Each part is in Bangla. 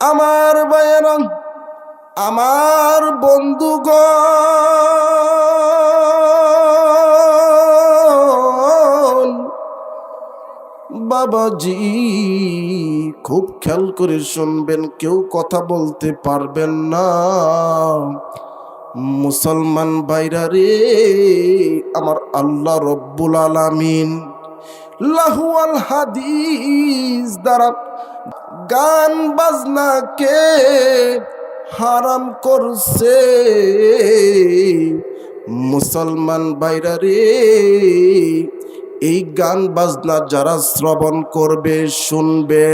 আমার ভাইয়েরা, আমার বন্ধুগণ, বাবাজি খুব খেয়াল করে শুনবেন, কেউ কথা বলতে পারবেন না। মুসলমান ভাইরা রে, আমার আল্লাহ রব্বুল আলামিন লাহুয়াল হাদিস দ্বারা গান বাজনাকে হারাম করছে। মুসলমান ভাইরা রে, এই গান বাজনা যারা শ্রবণ করবে, শুনবে,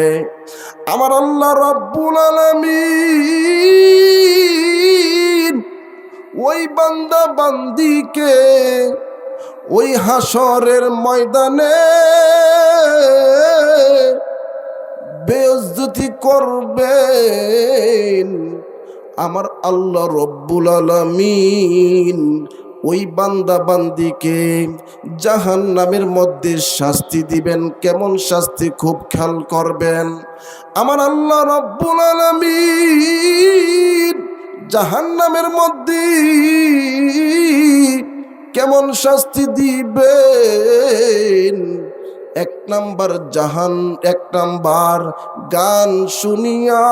আমার আল্লাহ রব্বুল আলামিন ওই বান্দা বান্দিকে ওই হাসরের ময়দানে বেইজ্জতি করবেন। আমার আল্লাহ রব্বুল আলামিন ওই বান্দা বান্দিকে জাহান্নামের মধ্যে শাস্তি দিবেন। কেমন শাস্তি? খুব খেয়াল করবেন। আমার আল্লাহ রব্বুল আলামিন জাহান্নামের মধ্যে কেমন শাস্তি দিবেন? এক নাম্বার গান শুনিয়া,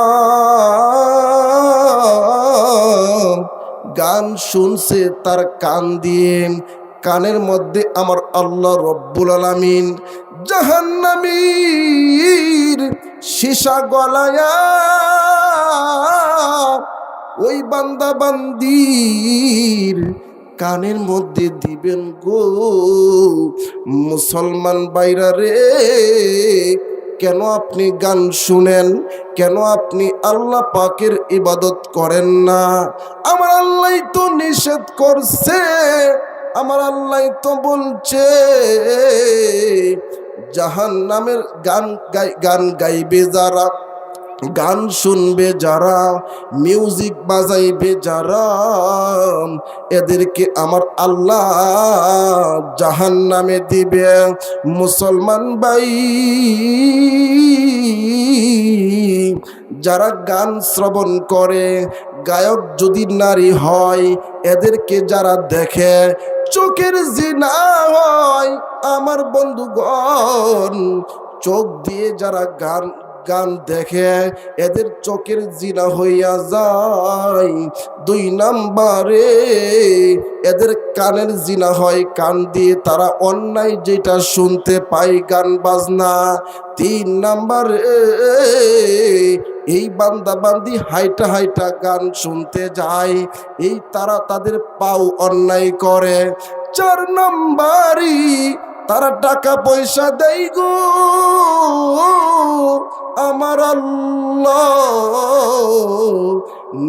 গান শুনছে তার কান দিয়ে, কানের মধ্যে আমার আল্লাহ রব্বুল আলামিন জাহান্নামীর সীসা গলায়া ওই বান্দা বান্দির কানের মধ্যে দিবেন গো। মুসলমান ভাইরা রে, কেন আপনি গান শুনেন? কেন আপনি আল্লাহ পাকের ইবাদত করেন না? আমার আল্লাহ তো নিষেধ করছে, আমার আল্লাহ তো বলছে জাহান্নামের গান গাইবে যারা, গান শুনবে যারা, মিউজিক বাজাইবে যারা, এদেরকে আমার আল্লাহ জাহান্নামে দিবে। মুসলমান ভাই, যারা গান শ্রবণ করে, গায়ক যদি নারী হয়, এদেরকে যারা দেখে, চোখের জিনা হয়। আমার বন্ধুগণ, চোখ দিয়ে যারা গান দেখে, এদের চোখের জিনা হইয়া যায়। 2 নাম্বারে এদের কানের জিনা হয়, কান দিয়ে তারা অন্যায় যেটা শুনতে পায়, গান বাজনা। 3 নাম্বারে এই বান্দা বান্দি হাইটা হাইটা গান শুনতে যায়, এই তারা তাদের পাও অন্যায় করে। 4 নাম্বারি তারা টাকা পয়সা দেয় গো। আমার আল্লাহ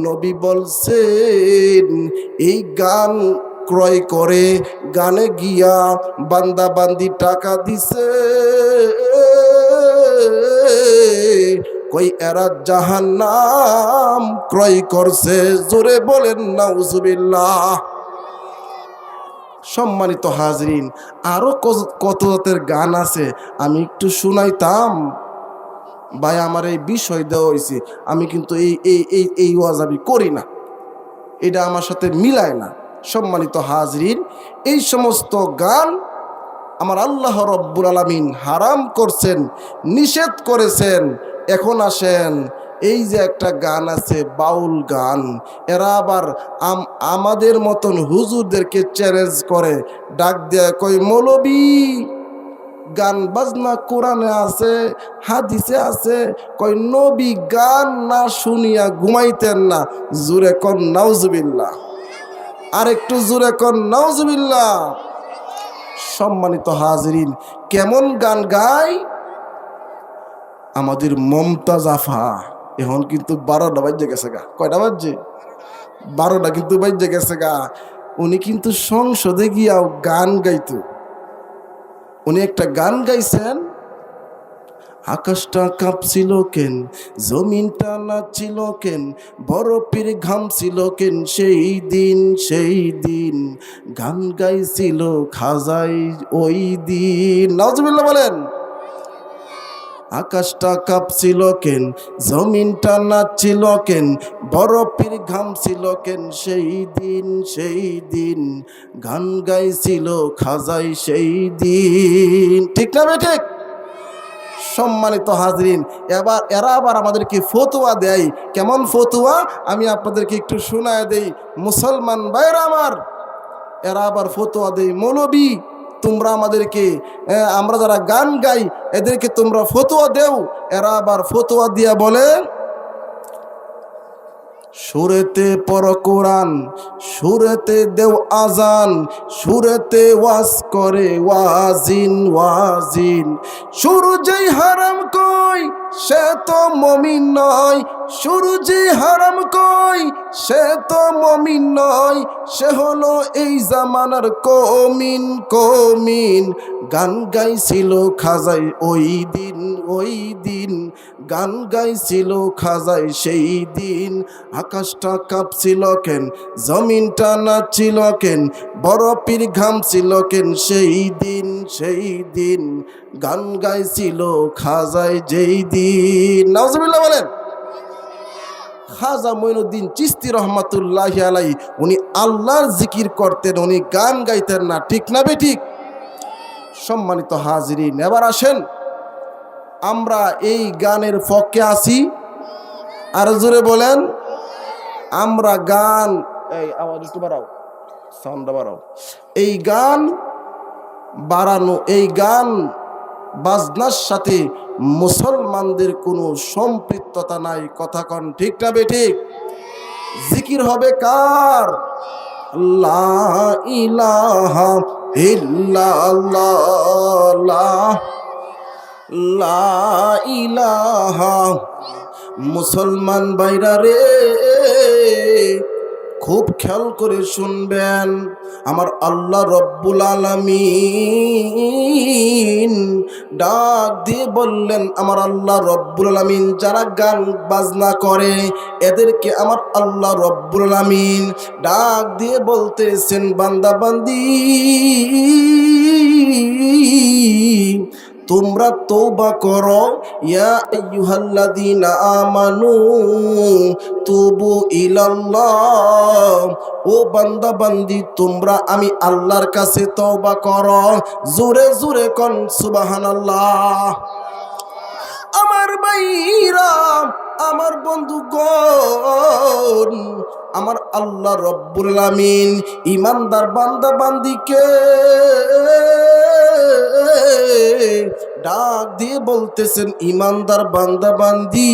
নবী বলছেন, এই গান ক্রয় করে গানে গিয়া বান্দা বান্দি টাকা দিছে, কই এরা জাহান্নাম ক্রয় করছে। জোরে বলেন নাউজুবিল্লাহ। সম্মানিত হাজরিন, আরো কত জাতের গান আছে, আমি একটু শুনাইতাম। ভাই, আমার এই বিষয় দেওয়া হয়েছে, আমি কিন্তু এই ওয়াজ আমি করি না, এটা আমার সাথে মিলায় না। সম্মানিত হাজরিন, এই সমস্ত গান আমার আল্লাহ রব্বুল আলামিন হারাম করছেন, নিষেধ করেছেন। এখন আসেন, এই যে একটা গান আছে বাউল গান, এরা আবার আমাদের মতন হুজুরদেরকে চ্যালেঞ্জ করে, ডাক দেয়, কই মৌলবী গান বাজনা কোরআনে আছে, হাদিসে আছে, কই নবী গান না শুনিয়া ঘুমাইতেন না। জোরে কর নাউজুবিল্লাহ, আর একটু জোরে কর নাউজুবিল্লাহ। সম্মানিত হাজরিন, কেমন গান গায় আমাদের মমতাজ আফা। এখন কিন্তু 12টা বাজে গেছে গা। কয়টা বাজে? 12টা কিন্তু বাজে গেছে গা। উনি কিন্তু সংসদে গিয়াও গান গাইতো। উনি একটা গান গাইছেন, আকাশটা কাঁপছিল কেন, জমিনটা নাচছিল কেন, বরফের ঘাম ছিল কেন, সেই দিন গান গাইছিল খাজাই ওই দিন। নাউজুবিল্লাহ বলেন। আকাশটা কাঁপছিল কেন, জমিনটা নাচছিল কেন, বরফের ঘাম ছিল কেন, সেই দিন গান গাইছিল খাজাই সেই দিন। ঠিক না বে ঠিক? সম্মানিত হাজরিন, এরা আবার আমাদেরকে ফতোয়া দেয়। কেমন ফতোয়া আমি আপনাদেরকে একটু শোনায় দেই। মুসলমান ভাইরা আমার, এরা আবার ফতোয়া দেয়, মৌলবী তোমরা আমাদেরকে, আমরা যারা গান গাই এদেরকে তোমরা ফতোয়া দেও। এরা আবার ফতোয়া দিয়া বলে, সুরেতে পড় কোরআন, সুরেতে দেও আজান, সুরেতে ওয়াজ করে ওয়াজিন। সুর যেই হারাম কই সে তো মমিন নয়, সুর যেই হারাম কই সে তো মমিন নয়, সে হলো এই জামানার কমিন। গান গাইছিল খাজাই ওই দিন, গান গাইছিল খাজাই সেই দিন। আকাশটা কাঁপছিল কেন, জমিনটা নাচছিল কেন, বরফের ঘাম ছিল কেন, সেই দিন গান গাইছিল খাজাই যেই দিন। নাউজুবিল্লাহ বলেন। খাজা মঈনুদ্দিন চিশতি রহমাতুল্লাহি আলাইহি উনি আল্লাহর জিকির করতেন, উনি গান গাইতেন না। ঠিক না বে ঠিক? সম্মানিত হাজিরিন, এবার আসেন আমরা এই গানের পক্ষে আসি। আর জোরে বলেন, আমরা গান, এই আওয়াজ একটু বাড়াও, সাউন্ডটা বাড়াও। এই গান বাড়ানো, এই গান বাজনার সাথে মুসলমানদের কোনো সম্পৃক্ততা নাই। কথা কন ঠিক না বে ঠিক? জিকির হবে কার? লা ইলাহা ইল্লাল্লাহ, লা ইলাহা। মুসলমান ভাইরা রে, খুব খেয়াল করে শুনবেন। আমার আল্লাহ রব্বুল আলামিন ডাক দিয়ে বললেন, আমার আল্লাহ রব্বুল আলামিন যারা গান বাজনা করে এদেরকে আমার আল্লাহ রব্বুল আলামিন ডাক দিয়ে বলতেছেন, বান্দা বান্দি তোমরা তওবা করো। ইয়া আইয়ুহাল্লাযীনা আমানু তুবু ইলাল্লাহ, ও বান্দা বান্দি তোমরা আমি আল্লাহর কাছে তওবা করো। জোরে জোরে কোন সুবহানাল্লাহ। আমার ভাইরা, আমার বন্ধুগণ, আমার আল্লাহ রব্বুল আলামিন ইমানদার বান্দা বান্দিকে ডাক দিয়ে বলতেছেন, ইমানদার বান্দা বান্দি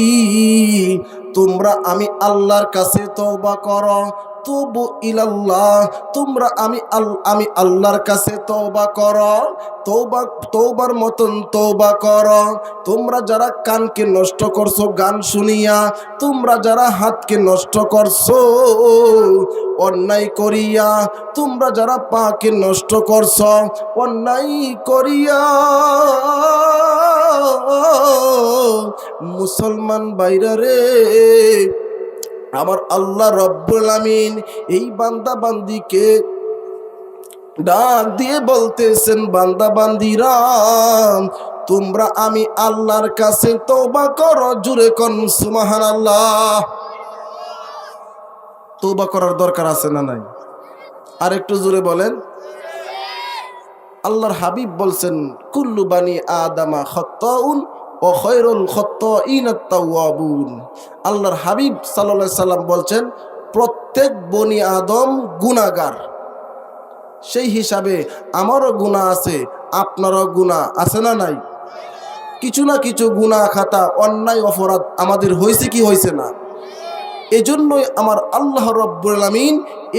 তোমরা আমি আল্লাহর কাছে তওবা করো। তুবু ইলাল্লাহ, তোমরা আমি আল্লাহর কাছে তওবা করো। তওবার মতন তওবা করো। তোমরা যারা কানকে নষ্ট করছো গান শুনিয়া, তোমরা যারা হাতকে নষ্ট করছো অন্যায় করিয়া, তোমরা যারা পাকে নষ্ট করছো অন্যায় করিয়া, মুসলমান ভাইরা রে, আমার আল্লাহ রব্বুল আলামিন এই বান্দা বান্দিকে ডাক দিয়ে বলতেছেন, বান্দা বান্দিরা তোমরা আমি আল্লাহর কাছে তওবা করো। জুরে কোন সুবহানাল্লাহ। তওবা করার দরকার আছে না নাই? আর একটু জোরে বলেন। আল্লাহর হাবিব বলছেন, কুল্লু বানি আদামা খাত্তাউন ও খৈরুল খাত্তাইনা আত-তাওয়াবুন। আল্লাহর হাবিব সাল্লাল্লাহু আলাইহি সাল্লাম বলছেন, প্রত্যেক বনি আদম গুনাহগার। সেই হিসাবে আমারও গুনাহ আছে, আপনারও গুনাহ আছে না নাই? কিছু না কিছু গুনাহ খাতা, অন্যায় অপরাধ আমাদের হয়েছে কি হয়েছে না? এজন্যই আমার আল্লাহ রব্বুল আলামিন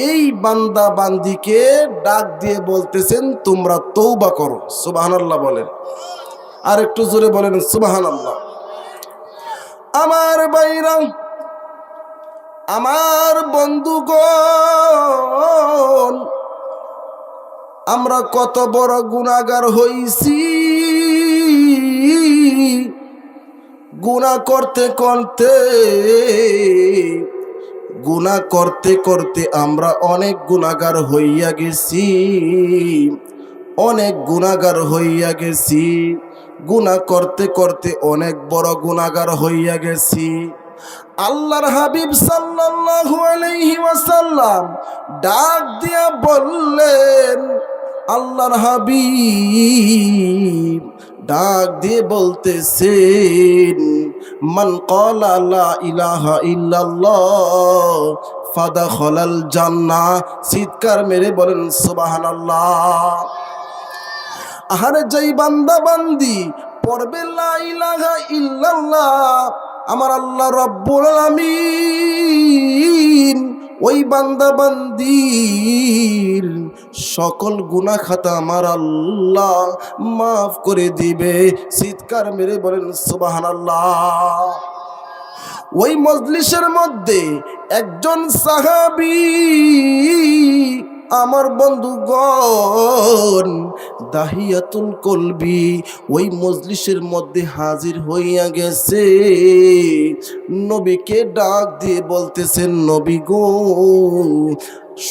এই বান্দা বান্দিকে ডাক দিয়ে বলতেছেন, তোমরা তওবা করো। সুবহানাল্লাহ বলেন। আর একটু জোরে বলেন সুবহানাল্লাহ। আমার ভাইরা, আমার বন্ধুগণ, আমরা কত বড় গুনাহগার হইছি। গুনাহ করতে করতে আমরা অনেক গুনাহগার হইয়া গেছি, অনেক গুনাহগার হইয়া গেছি। গুনাহ করতে করতে অনেক বড় গুনাহগার হইয়া গেছি। আল্লাহর হাবিব সাল্লাল্লাহু আলাইহি ওয়াসাল্লাম ডাক দিয়া বললেন, আল্লাহর হাবিব ডাক দিয়ে বলতেছেন, মান ক্বালা লা ইলাহা ইল্লাল্লাহ ফাদাখালাল জান্নাহ। চিৎকার মেরে বলেন সুবহানাল্লাহ। আহারে যেই বান্দা বান্দি পড়বে লা ইলাহা ইল্লাল্লাহ, আমার আল্লাহ রাব্বুল আলামিন ওই বান্দা বান্দির সকল গুনাহ খাতা আমার আল্লাহ মাফ করে দিবে। চিৎকার মেরে বলেন সুবহানাল্লাহ। ওই মজলিসের মধ্যে একজন সাহাবী, আমার বন্ধুগণ, দাহিয়াতুল কলবি ওই মজলিসের মধ্যে হাজির হইয়া গেছে। নবীকে ডাক দিয়ে বলতেছেন, নবী গো,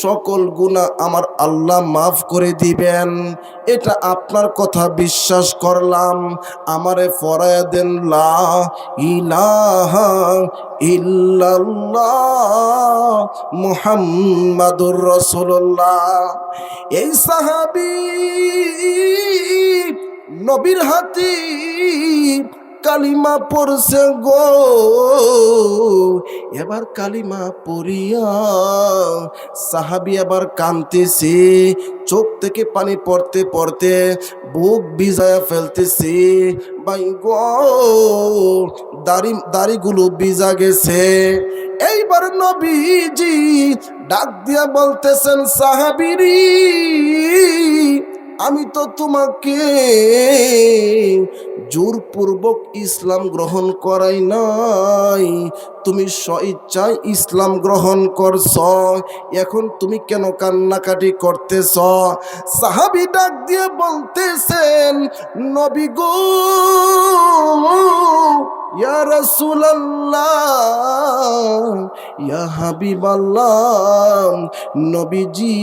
সকল গুনাহ আমার আল্লাহ মাফ করে দিবেন, এটা আপনার কথা বিশ্বাস করলাম, আমারে ফরায়া দেন লা ইলাহা ইল্লাল্লাহ মুহাম্মাদুর রাসূলুল্লাহ। এই সাহাবী নবীর হাতে কালিমা পড়ছে গো। এবার কালিমা পড়িয়া সাহাবী আবার কাঁদতেছে, চোখ থেকে পানি পড়তে পড়তে বুক ভিজায়া ফেলতেছে। ভাই গো, দাড়িগুলো ভিজা গেছে। এইবার নবীজি ডাক দিয়া বলতেছেন, সাহাবীরি, আমি তো তোমাকে জোরপূর্বক ইসলাম গ্রহণ করাই নাই, তুমি স্বইচ্ছায় ইসলাম গ্রহণ করছ, এখন তুমি কেন কান্নাকাটি করতেছ? সাহাবী ডাক দিয়ে বলতেছেন, নবী গো, ইয়া রাসূলুল্লাহ, ইয়া হাবিবাল্লাহ, নবীজি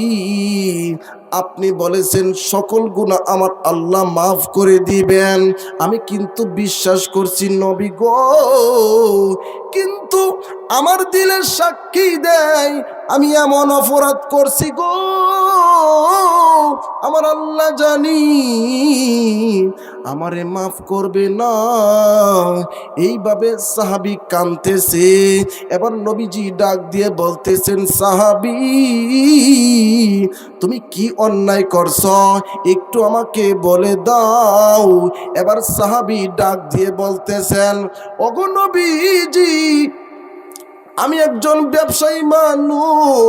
আপনি বলেছেন সকল গুনাহ আমার আল্লাহ মাফ করে দিবেন, আমি কিন্তু বিশ্বাস করছি নবী গো, কিন্তু আমার দিলের সাক্ষী দেয় আমি এমন অপরাধ করছি গো, আমার আল্লাহ জানি আমারে মাফ করবে না। এইভাবে সাহাবী কাঁদতেছে। এবার নবীজি ডাক দিয়ে বলতেছেন, সাহাবী তুমি কি অন্যায় করছ একটু আমাকে বলে দাও। এবার সাহাবী ডাক দিয়ে বলতেছেন, ওগো নবীজি, আমি একজন ব্যবসায়ী মানুষ,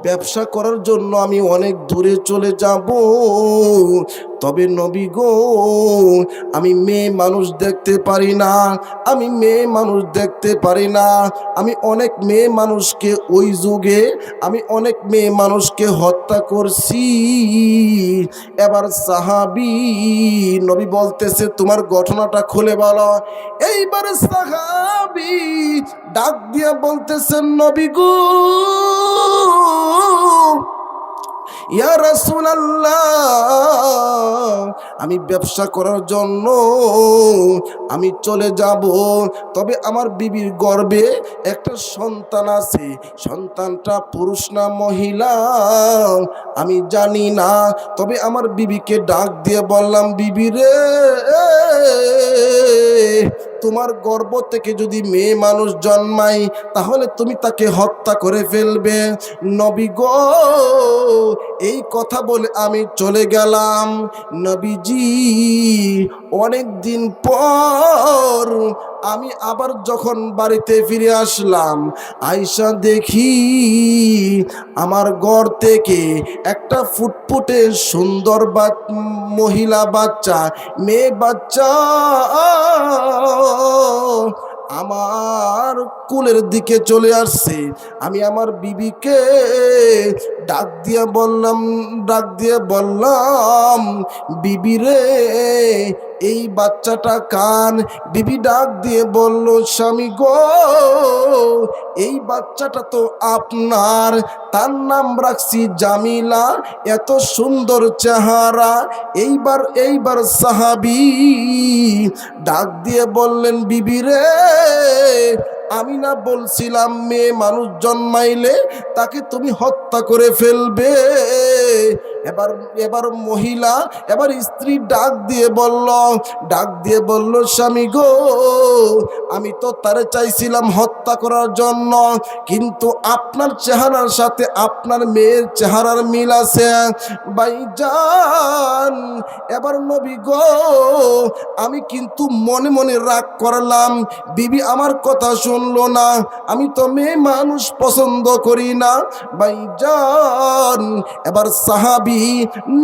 ব্যবসা করার জন্য আমি অনেক দূরে চলে যাব, তবে নবী গো, আমি মেয়ে মানুষ দেখতে পারি না, আমি মেয়ে মানুষ দেখতে পারি না, আমি অনেক মেয়ে মানুষকে ওই যুগে আমি অনেক মেয়ে মানুষকে হত্যা করছি। এবার সাহাবী নবী বলতেছে, তোমার ঘটনাটা খুলে বলো। এইবার সাহাবী ডাক দিয়া বলতেছেন, নবী গো, ইয়া রাসূলুল্লাহ, আমি ব্যবসা করার জন্য আমি চলে যাব, তবে আমার বিবির গর্ভে একটা সন্তান আছে, সন্তানটা পুরুষ না মহিলা আমি জানি না, তবে আমার বিবিকে ডাক দিয়ে বললাম, বিবি রে, তোমার গর্ভ থেকে যদি মেয়ে মানুষ জন্মায় তাহলে তুমি তাকে হত্যা করে ফেলবে। নবী গো, এই কথা বলে আমি চলে গেলাম। নবীজি অনেক দিন পর আমি আবার যখন বাড়িতে ফিরে আসলাম, আয়শা দেখি আমার ঘর থেকে একটা ফুটফুটে সুন্দর মহিলা বাচ্চা, মেয়ে বাচ্চা আমার কুলের দিকে চলে আসছে। আমি আমার বিবিকে ডাক দিয়ে বললাম, বিবি রে, এই বাচ্চাটা কান। বিবি ডাক দিয়ে বলল, স্বামী গো, এই বাচ্চাটা তো আপনার, তার নাম রাখছি জামিলা, এত সুন্দর চেহারা। এইবার সাহাবী ডাক দিয়ে বললেন, বিবি রে, আমি না বলছিলাম মেয়ে মানুষ জন্মাইলে তাকে তুমি হত্যা করে ফেলবে? এবার মহিলা, এবার স্ত্রী ডাক দিয়ে বলল, স্বামী গো, আমি তো তারে চাইছিলাম হত্যা করার জন্য, কিন্তু আপনার চেহারার সাথে আপনার মেয়ের চেহারার মিল আছে ভাইজান। এবার নবী গো, আমি কিন্তু মনে মনে রাগ করলাম, বিবি আমার কথা শুনলো না, আমি তো মেয়ে মানুষ পছন্দ করি না ভাইজান। এবার সাহাবী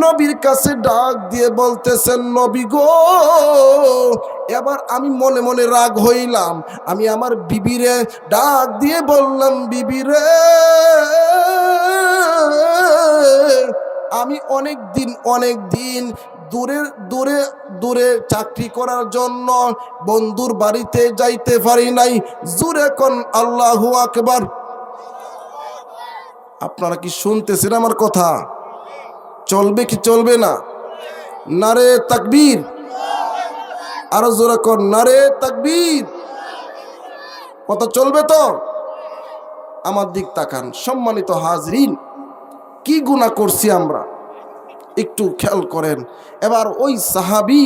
নবীর কাছে ডাক দিয়ে বলতেছেন, নবী গো, এবার আমি মনে মনে রাগ হইলাম, আমি আমার বিবিরে ডাক দিয়ে বললাম, বিবিরে, আমি অনেক দিন দূরে চাকরি করার জন্য বন্ধুর বাড়িতে যাইতে পারি নাই। জোরে কোন আল্লাহু আকবার। আপনারা কি শুনতেছেন আমার কথা? চলবে কি চলবে না? নারে তাকবীর, আরো জোরে কোন নারে তাকবীর। কথা চলবে তো? আমার দিক তাকান। সম্মানিত হাজরিন, কি গুনাহ করছি আমরা একটু খেয়াল করেন। এবার ওই সাহাবী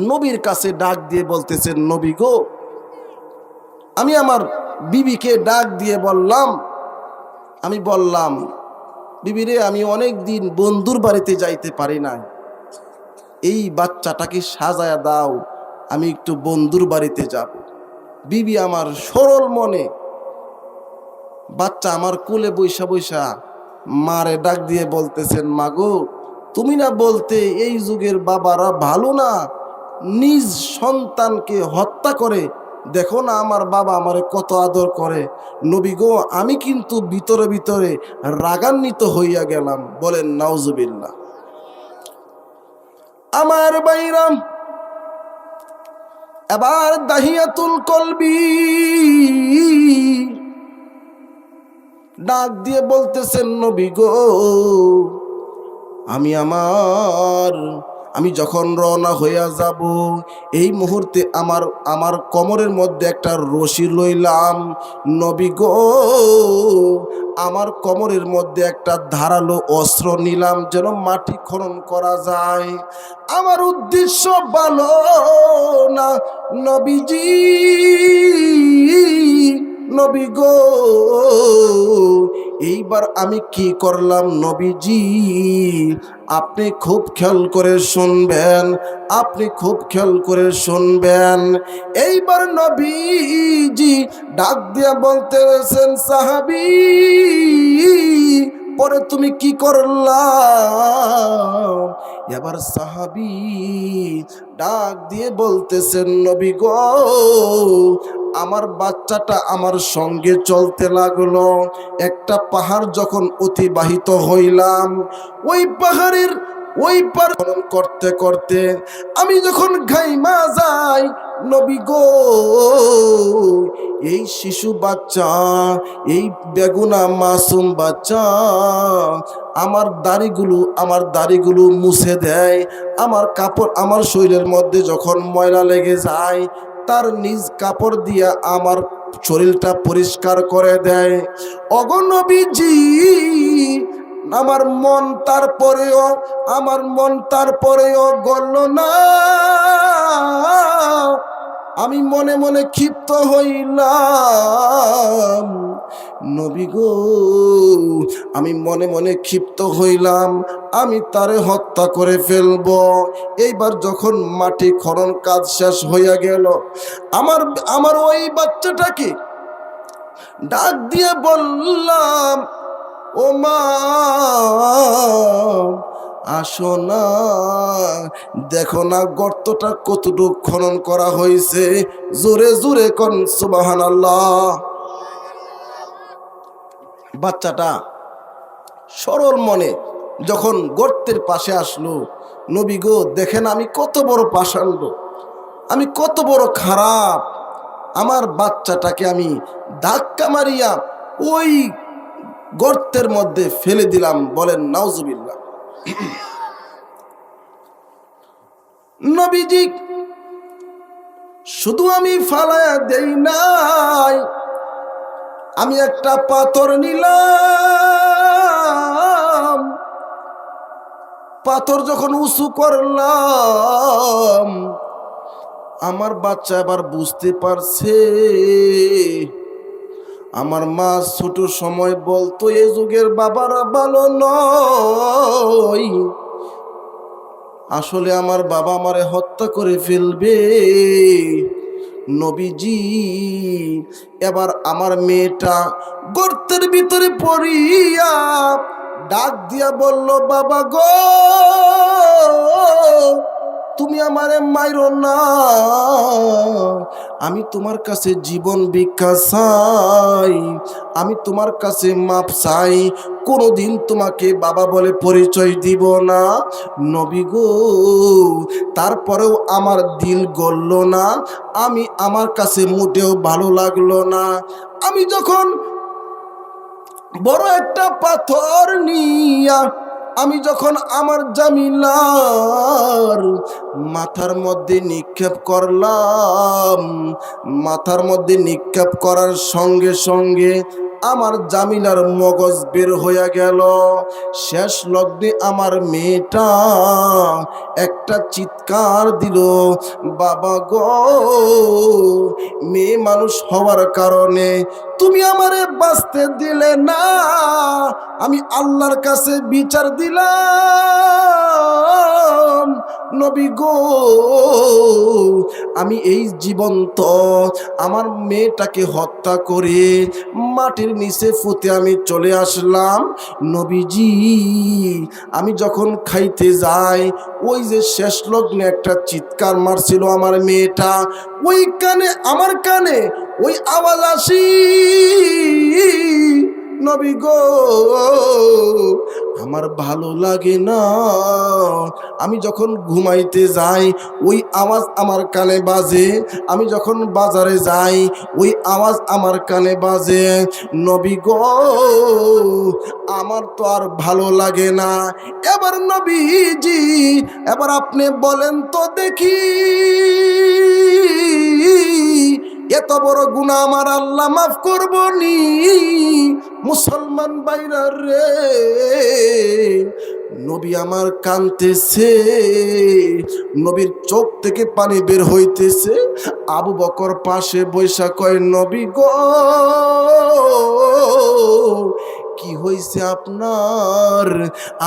নবীর কাছে ডাক দিয়ে বলতেছেন, নবী গো, আমি আমার বিবিকে ডাক দিয়ে বললাম, বিবিরে, আমি অনেক দিন বন্ধুর বাড়িতে যাইতে পারি নাই, এই বাচ্চাটাকে সাজায়া দাও, আমি একটু বন্ধুর বাড়িতে যাব। বিবি আমার সরল মনে, বাচ্চা আমার কোলে বৈশা মারে ডাক দিয়ে বলতেছেন, মাগো, তুমি না বলতে এই যুগের বাবারা ভালো না, নিজ সন্তানকে হত্যা করে, দেখো না আমার বাবা আমারে কত আদর করে। নবী গো, আমি কিন্তু ভিতরে রাগান্বিত হইয়া গেলাম। বলেন নাউজুবিল্লাহ। আমার বাইরাম, এবার দাহিয়াতুল কলবি ডাক দিয়ে বলতেছেন, নবী গো, আমি যখন রওনা হইয়া যাব, এই মুহূর্তে আমার কোমরের মধ্যে একটা রশি লইলাম। নবী গো, আমার কোমরের মধ্যে একটা ধারালো অস্ত্র নিলাম, যেন মাটি খনন করা যায়। আমার উদ্দেশ্য ভালো না নবীজি, নবী গো, এইবার আমি কি করলাম নবীজি, আপনি খুব খেয়াল করে শুনবেন। এইবার নবীজি ডাক দিয়া বলতেছেন, সাহাবী, পরে তুমি কি করলা? এবার সাহাবী ডাক দিয়ে বলতেছেন, নবী গো, আমার বাচ্চাটা আমার সঙ্গে চলতে লাগলো। একটা পাহাড় যখন অতিবাহিত হইলাম, ওই পাহাড়ের ওই পার করতে করতে আমি যখন ঘাইমা যাই, নবী গো, এই শিশু বাচ্চা, এই বেগুনা মাসুম বাচ্চা আমার দাড়িগুলো মুছে দেয়। আমার কাপড়, আমার শরীরের মধ্যে যখন ময়লা লেগে যায়, তার নিজ কাপড় দিয়া আমার শরীরটা পরিষ্কার করে দেয়। ওগো নবীজি, আমার মন তারপরেও গলল না। আমি মনে মনে ক্ষিপ্ত হইলাম, নবী গো, আমি মনে মনে ক্ষিপ্ত হইলাম, আমি তারে হত্যা করে ফেলব। এইবার যখন মাটি খনন কাজ শেষ হইয়া গেল, আমার ওই বাচ্চাটাকে ডাক দিয়ে বললাম, ও মা, আসো না, দেখো না গর্তটা কতটুকু খনন করা হয়েছে। জোরে জোরে কোন সুবহানাল্লাহ। বাচ্চাটা সরল মনে যখন গর্তের পাশে আসলো, নবী গো দেখেন আমি কত বড় পাষাণ্ড, আমি কত বড় খারাপ, আমার বাচ্চাটাকে আমি ধাক্কা মারিয়া ওই গর্তের মধ্যে ফেলে দিলাম। বলেন নাউজুবিল্লাহ। নবীজি শুধু আমি ফালায়া দেই নাই, আমি একটা পাথর নিলাম, পাথর যখন উঁচু করলাম আমার বাচ্চা এবার বুঝতে পারছে। আমার মা ছোট সময় বলতো এ যুগের বাবারা ভালো নয়, আসলে আমার বাবা আমারে হত্যা করে ফেলবে। নবীজি এবার আমার মেয়েটা গর্তের ভিতরে পড়িয়া ডাক দিয়া বলল, বাবা গো তুমি আমারে মাইরো না, আমি তোমার কাছে জীবন ভিক্ষা চাই, আমি তোমার কাছে মাপ চাই, কোনোদিন তোমাকে বাবা বলে পরিচয় দিব না। নবী গো তারপরেও আমার দিল গলল না, আমি আমার কাছে মোটেও ভালো লাগলো না। আমি যখন বড় একটা পাথর নিয়া আমি যখন আমার জামিলার মাথার মধ্যে নিক্ষেপ করলাম, মাথার মধ্যে নিক্ষেপ করার সঙ্গে সঙ্গে আমার জামিলার মগজ বের হয়ে গেল। শেষ লগ্নে আমার মেয়েটা একটা চিৎকার দিল, বাবা গো মেয়ে মানুষ হওয়ার কারণে তুমি আমারে বাঁচতে দিলে না, আমি আল্লাহর কাছে বিচার দিলাম। নবী গো আমি এই জীবন্ত আমার মেয়েটাকে হত্যা করে মাটির নিচে ফুতে আমি চলে আসলাম। নবীজি আমি যখন খাইতে যাই ওই যে শেষ লগ্নে একটা চিৎকার মারছিল আমার মেয়েটা, ওই কানে আমার কানে ওই আওয়াজ আসি, নবী গো আমার ভালো লাগে না। আমি যখন ঘুমাইতে যাই ওই আওয়াজ আমার কানে বাজে, আমি যখন বাজারে যাই ওই আওয়াজ আমার কানে বাজে। নবী গো আমার তো আর ভালো লাগে না। এবার নবীজি এবার আপনি বলেন তো দেখি, এত বড় গুনাহ আমার আল্লাহ মাফ করবো নি? মুসলমান ভাইরা রে, নবী আমার কাঁদতেছে, নবীর চোখ থেকে পানি বের হইতেছে। আবু বকর পাশে বৈশা কয়, নবী গো কি হয়েছে আপনার,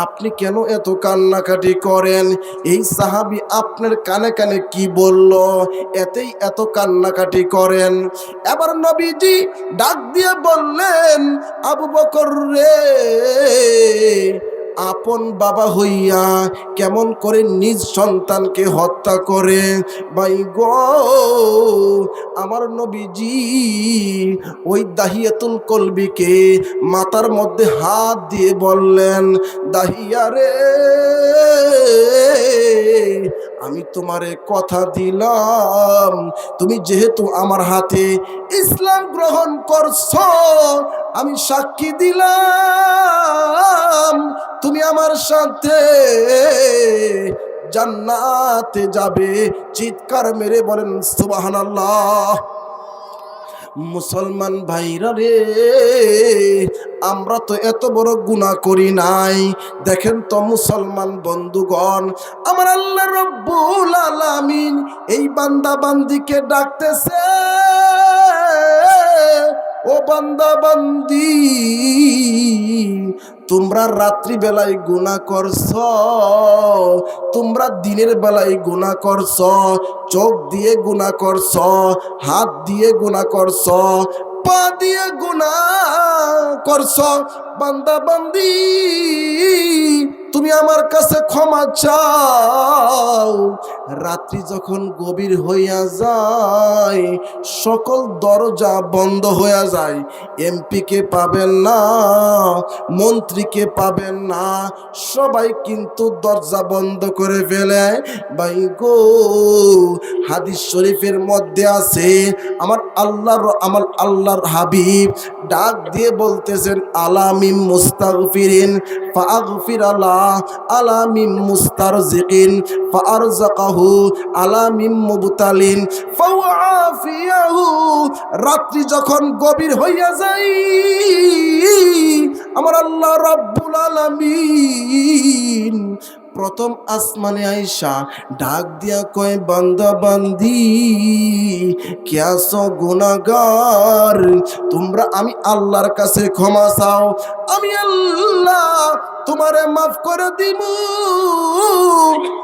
আপনি কেন এত কান্নাকাটি করেন? এই সাহাবী আপনার কানে কানে কি বলল এতেই এত কান্নাকাটি করেন? এবার নবীজি ডাক দিয়ে বললেন, আবু বকর রে, আপন বাবা হইয়া কেমন করে নিজ সন্তানকে হত্যা করে? ভাই গো আমার নবীজি ওই দাহিয়াতুল কলবিকে মাথার মধ্যে হাত দিয়ে বললেন, দাহিয়া রে আমি তোমারে কথা দিলাম, তুমি যেহেতু আমার হাতে ইসলাম গ্রহণ করছো, আমি সাক্ষী দিলাম তুমি আমার সাথে জান্নাতে যাবে। চিৎকার মেরে বলেন সুবহানাল্লাহ। মুসলমান ভাইরা রে, আমরা তো এত বড় গুনাহ করি নাই। দেখেন তো মুসলমান বন্ধুগণ, আমার আল্লাহ রব্বুল আলামিন এই বান্দা বান্দিকে ডাকতেছে, ও বান্দা বান্দি তোমরা রাত্রি বেলায় গুনাহ করছো, তোমরা দিনের বেলায় গুনাহ করছো, চোখ দিয়ে গুনাহ করছো, হাত দিয়ে গুনাহ করছো, পা দিয়ে গুনাহ করছো। বান্দা বান্দি তুমি আমার কাছে ক্ষমা চাও। রাত্রি যখন গভীর হইয়া যায়, সকল দরজা বন্ধ হইয়া যায়, এমপিকে পাবেন না, মন্ত্রীকে পাবেন না, সবাই কিন্তু দরজা বন্ধ করে ফেলে। ভাই গো, হাদিস শরীফের মধ্যে আছে, আমার আল্লাহর হাবিব ডাক দিয়ে বলতেছেন, আলামিম মুস্তাগফিরিন ফাগফির আল্লাহ, আলামিম মুস্তারজিকিন ফারযাকাহু, আলামিম মুবতালিন ফাওয়াফিয়াহু। রাত্রি যখন গভীর হইয়া যায়, আমার আল্লাহ রাব্বুল আলামিন প্রথম আসমানে আইসা ডাক দিয়া কয়, বান্দা বান্দি কে আছো গুনাহগার, তোমরা আমি আল্লাহর কাছে ক্ষমা চাও, আমি আল্লাহ তোমারে মাফ করে দিব।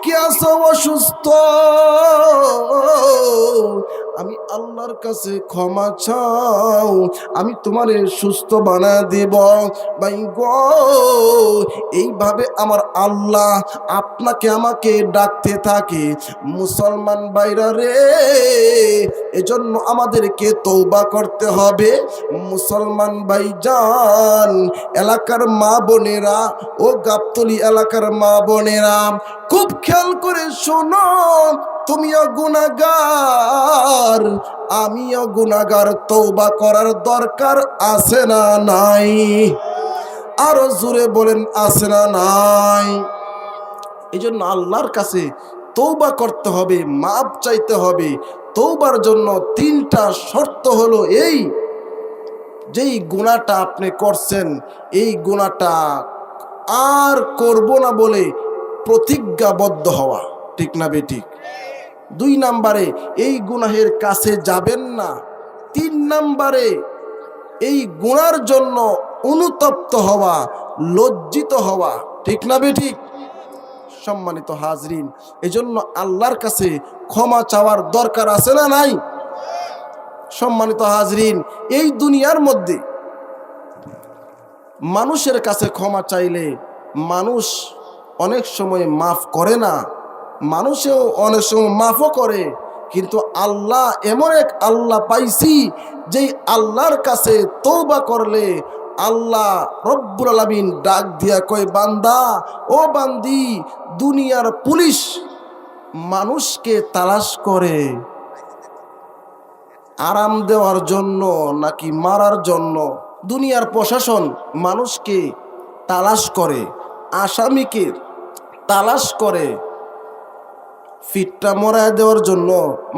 কে আছো অসুস্থ, আমি আল্লাহর কাছে ক্ষমা চাও, আমি তোমারে সুস্থ বানায় দেব। ভাই গো, এইভাবে আমার আল্লাহ আপনাকে আমাকে ডাকতে থাকে। মুসলমান ভাইরা রে, এজন্য আমাদেরকে তওবা করতে হবে। মুসলমান ভাইজান, এলাকার মা বোনেরা ও গাবতলী এলাকার মা বোনেরা, খুব খেয়াল করে শোনো, তুমিও গুনাহগার, আমিও গুনাহগার, তওবা করার দরকার আছে না নাই? আরো জোরে বলেন, আছে না নাই? এই জন্য আল্লাহর কাছে তওবা করতে হবে, মাপ চাইতে হবে। তওবার জন্য 3টা শর্ত হলো এই, যেই গুনাহটা আপনি করছেন, এই গুনাহটা আর করব না বলে প্রতিজ্ঞাবদ্ধ হওয়া, ঠিক না বেঠিক? 2 নম্বরে এই গুনাহের কাছে যাবেন না। 3 নম্বরে এই গুনার জন্য অনুতপ্ত হওয়া, লজ্জিত হওয়া, ঠিক না বেঠিক? সম্মানিত হাজরিন, এজন্য আল্লাহর কাছে ক্ষমা চাওয়ার দরকার আছে না নাই? সম্মানিত হাজরিন, এই দুনিয়ার মধ্যে মানুষের কাছে ক্ষমা চাইলে মানুষ অনেক সময় মাফ করে না, মানুষেও অনেক সময় মাফও করে, কিন্তু আল্লাহ এমন এক আল্লাহ পাইছি, যেই আল্লাহর কাছে তওবা করলে আল্লাহ রব্বুল আলামিন ডাক দিয়া কয়, বান্দা ও বান্দি, দুনিয়ার পুলিশ মানুষকে তালাশ করে আরাম দেওয়ার জন্য নাকি মারার জন্য? দুনিয়ার প্রশাসন মানুষকে তালাশ করে, আসামিকে তালাশ করে ফিটটা মরায় দেওয়ার জন্য,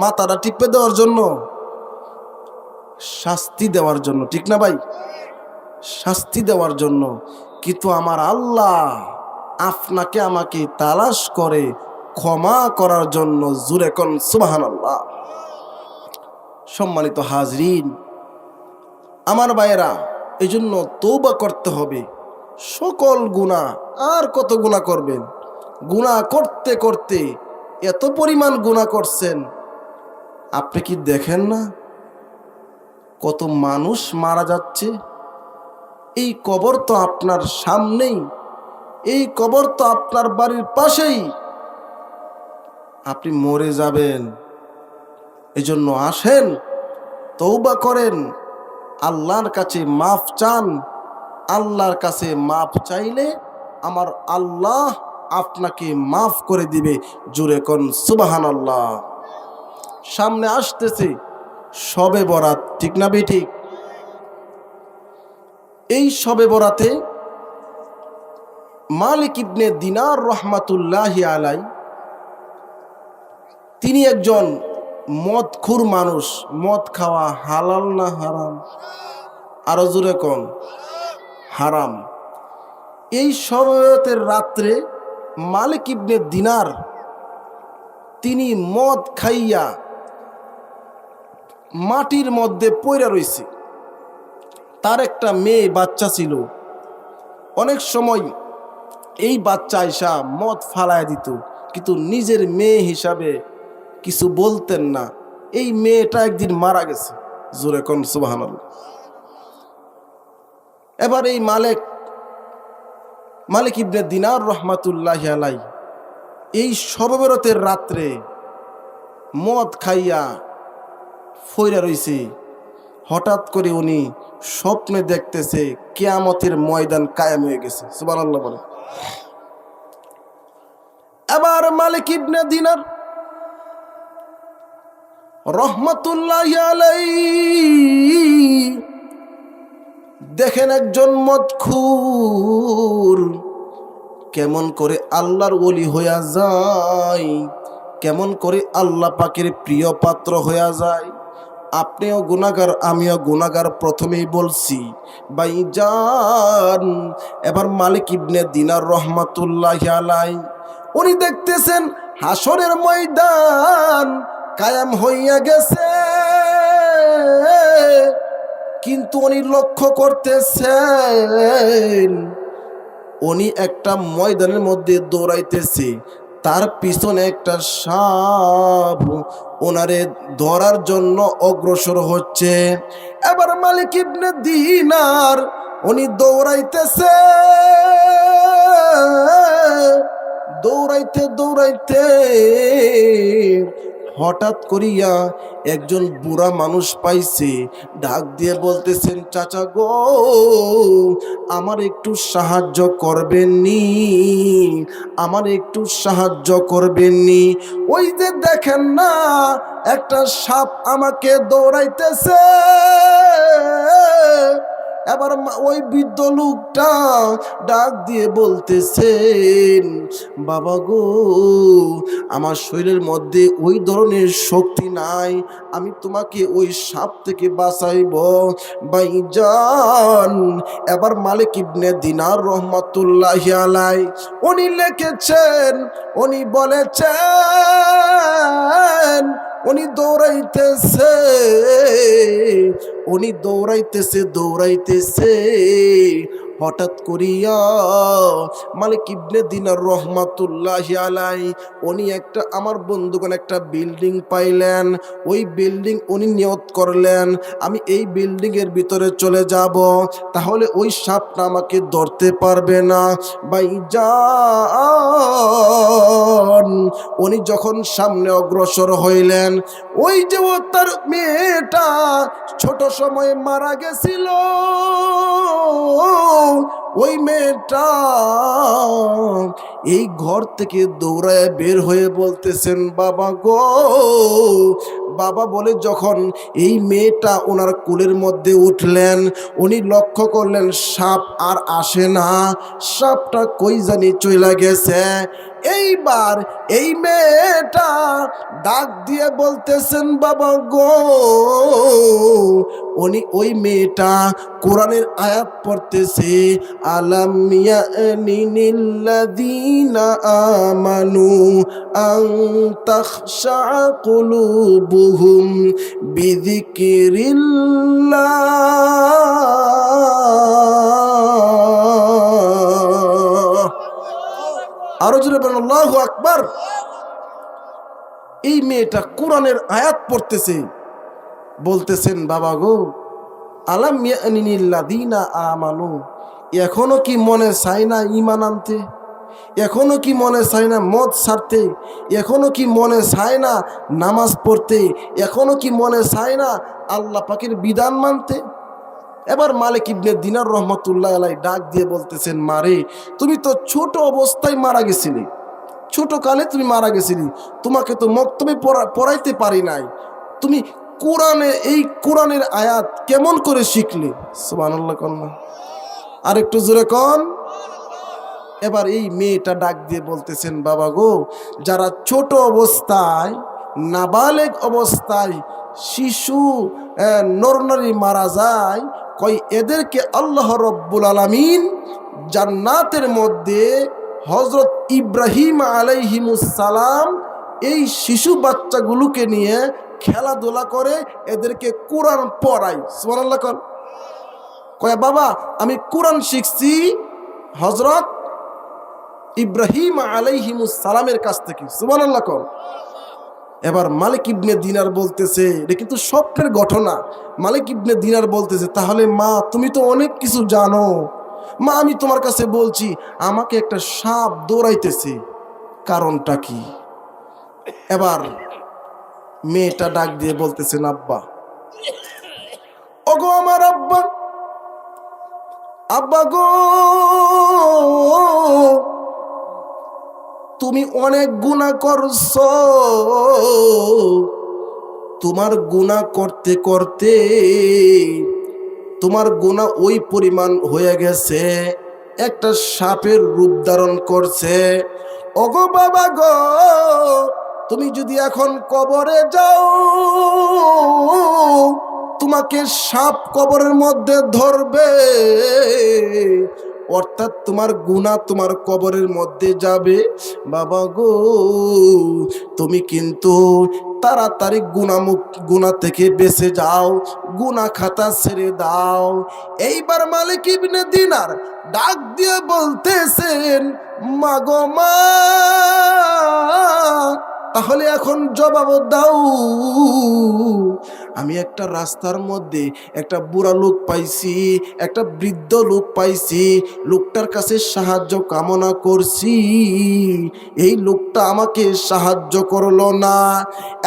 মাথাটা টিপে দেওয়ার জন্য, শাস্তি দেওয়ার জন্য, ঠিক না ভাই? শাস্তি দেওয়ার জন্য। কিন্তু আমার আল্লাহ আপনাকে আমাকে তালাশ করে ক্ষমা করার জন্য। জোরে কোন সুবহানাল্লাহ। সম্মানিত হাজরিন, আমার ভাইয়েরা, এই জন্য তওবা করতে হবে। সকল গুনাহ, আর কত গুনাহ করবেন? গুনাহ করতে করতে এত পরিমাণ গুনাহ করছেন, আপনি কি দেখেন না কত মানুষ মারা যাচ্ছে? এই কবর তো আপনার সামনেই, এই কবর তো আপনার বাড়ির পাশেই, আপনি মরে যাবেন। এজন্য আসেন, তওবা করেন, আল্লাহর কাছে মাফ চান। আল্লাহর কাছে মাফ চাইলে আমার আল্লাহ আপনাকে মাফ করে দিবে। জোরে কোন সুবহানাল্লাহ। সামনে আসতেছে শবে বরাত, ঠিক না বেঠিক? এই শবে বরাতে মালিক ইবনে দিনার রহমাতুল্লাহি আলাই, তিনি একজন মদখুর মানুষ। মদ খাওয়া হালাল না হারাম? আরো জোরে কোন, হারাম। এই শবে বরাতের রাত্রে মালিক ইবনে দিনার তিনি মদ খাইয়া মাটির মধ্যে পইরা রইছে। তার একটা মেয়ে বাচ্চা ছিল। অনেক সময় এই বাচ্চা আইসা মদ ফালায় দিত, কিন্তু নিজের মেয়ে হিসাবে কিছু বলতেন না। এই মেয়েটা একদিন মারা গেছে। জোরে কোন সুবহানাল্লাহ। এবার এই মালিক মালিক ইবনে দিনার রহমাতুল্লাহি আলাইহি এই শবে বরাতের রাত্রে মদ খাইয়া ফইরা রইছে। হঠাৎ করে উনি স্বপ্নে দেখতেছে কিয়ামতের ময়দান কায়েম হয়ে গেছে। সুবহানাল্লাহ বলে। এবার মালিক ইবনে দিনার রহমাতুল্লাহি আলাইহি দেখেন একজন মদখুর কেমন করে আল্লাহর ওলি হইয়া যায়, কেমন করে আল্লাহ পাকের প্রিয় পাত্র হইয়া যায়। আপনিও গুনাহগার, আমিও গুনাহগার, প্রথমেই বলছি ভাইজান। এবার মালিক ইবনে দিনার রহমাতুল্লাহি আলাইহি উনি দেখতেছেন হাসরের ময়দান কায়েম হইয়া গেছে, কিন্তু উনি লক্ষ্য করতেছেন উনি একটা ময়দানের মধ্যে দৌড়াইতেছে, তার পিছনে একটা সাপ ওনারে ধরার জন্য অগ্রসর হচ্ছে। এবার মালিক ইবনে দিনার উনি দৌড়াইতেছে, দৌড়াইতে দৌড়াইতে হঠাৎ করিয়া একজন বুড়া মানুষ পাইছে, ডাক দিয়ে বলতেছেন চাচা গো, আমার একটু সাহায্য করবেন নি, আমার একটু সাহায্য করবেন নি। ওই যে দেখেন না একটা সাপ আমাকে দৌড়াইতেছে। এবার ওই বৃদ্ধ লোকটা ডাক দিয়ে বলতেছেন বাবা গো, আমার শরীরের মধ্যে ওই ধরনের শক্তি নাই, আমি তোমাকে ওই সাপ থেকে বাঁচাইব ভাইজান। এবার মালিক ইবনে দিনার রহমাতুল্লাহি আলাইহি উনি লিখেছেন, উনি বলেছেন উনি দৌড়াইতেছে, উনি দৌড়াইতেছে দৌড়াইতেছে, হঠাৎ করিয়া মালিক ইবনে দিনার রহমাতুল্লাহি আলাইহি উনি একটা, আমার বন্ধুগণ, একটা বিল্ডিং পাইলেন। ওই বিল্ডিং উনি নিয়ত করলেন আমি এই বিল্ডিং এর ভিতরে চলে যাব, তাহলে ওই সাপটা আমাকে ধরতে পারবে না। ভাইজান উনি যখন সামনে অগ্রসর হইলেন, ওই যে ও তার মেয়েটা ছোট সময়ে মারা গেছিল, ওই মেয়েটা এই ঘর থেকে দৌড়ায় বের হয়ে বলতেছেন বাবা গো, বাবা বলে যখন এই মেয়েটা ওনার কোলের মধ্যে উঠলেন, উনি লক্ষ্য করলেন সাপ আর আসে না, সাপটা কই জানি চইলা গেছে। এইবার এই মেয়েটা ডাক দিয়ে বলতেছেন বাবা গো, উনি ওই মেয়েটা কোরআনের আয়াত পড়তেছে, আলাম ইয়ানিনিল্লাযীনা আমানু আন তাখশা কুলুবুহুম বিযিকরিল্লাহ। আরো জোরে বলেন আল্লাহু আকবার। এই মেয়েটা কোরআনের আয়াত পড়তেছে, বলতেছেন বাবা গো, আলাম ইয়ানিনিল্লাযীনা আমানু, এখনো কি মনে চায় না ঈমান আনতে? এখনো কি মনে চায় না মদ ছাড়তে? এখনো কি মনে চায় না নামাজ পড়তে? এখনো কি মনে চায় না আল্লাহ পাকের বিধান মানতে? এবার মালিক ইবনে দিনার রহমাতুল্লাহ আলাইহি ডাক দিয়ে বলতেছেন মারে, তুমি তো ছোট অবস্থায় মারা গেছিলি, ছোট কালে তুমি মারা গেছিলি, তোমাকে তো মক্তবে পড়াইতে পারি নাই, তুমি কোরআনে এই কোরআনের আয়াত কেমন করে শিখলে? সুবহানাল্লাহ কোন না, আর একটু জোরে কোন। এবার এই মেয়েটা ডাক দিয়ে বলতেছেন বাবা গো, যারা ছোট অবস্থায়, নাবালেগ অবস্থায় শিশু নরনারী মারা যায়, কই এদেরকে আল্লাহ রব্বুল আলামিন জান্নাতের মধ্যে হযরত ইব্রাহিম আলাইহিমুস সালাম এই শিশু বাচ্চাগুলোকে নিয়ে খেলাধুলা করে, এদেরকে কোরআন পড়াই। সুবহানাল্লাহ কোন। কয় বাবা আমি কোরআন শিখছি হযরত ইব্রাহিম আলাইহিমুস সালামের কাছ থেকে। সুবহানাল্লাহ কোন। এবার মালিক ইবনে দিনার বলতেছে, এটা কিন্তু স্বপ্নের ঘটনা। মালিক ইবনে দিনার বলতেছে, তাহলে মা তুমি তো অনেক কিছু জানো, মা আমি তোমার কাছে বলছি আমাকে একটা সাপ দৌড়াইতেছে, কারণটা কি? এবার মেয়েটা ডাক দিয়ে বলতেছেন, আব্বা, ওগো আমার আব্বা, আব্বা গো, তুমি অনেক গুনাহ করছো, তোমার গুনাহ করতে করতে তোমার গুনাহ ওই পরিমাণ হয়ে গেছে, একটা সাপের রূপ ধারণ করছে। ওগো বাবা গো, তুমি যদি এখন কবরে যাও, তোমাকে সাপ কবরের মধ্যে ধরবে, অর্থাৎ তোমার গুনাহ তোমার কবরের মধ্যে যাবে। বাবা গো, তুমি কিন্তু তাড়াতাড়ি গুনাহ থেকে বেঁচে যাও, গুনাহ খাতা ছেড়ে দাও। এইবার মালিক ইবনে দিনার ডাক দিয়ে বলতেছেন, মা গো মা, তাহলে এখন জবাব দাও। আমি একটা রাস্তার মধ্যে একটা বুড়া লোক পাইছি, একটা বৃদ্ধ লোক পাইছি, লোকটার কাছে সাহায্য কামনা করছি, এই লোকটা আমাকে সাহায্য করলো না।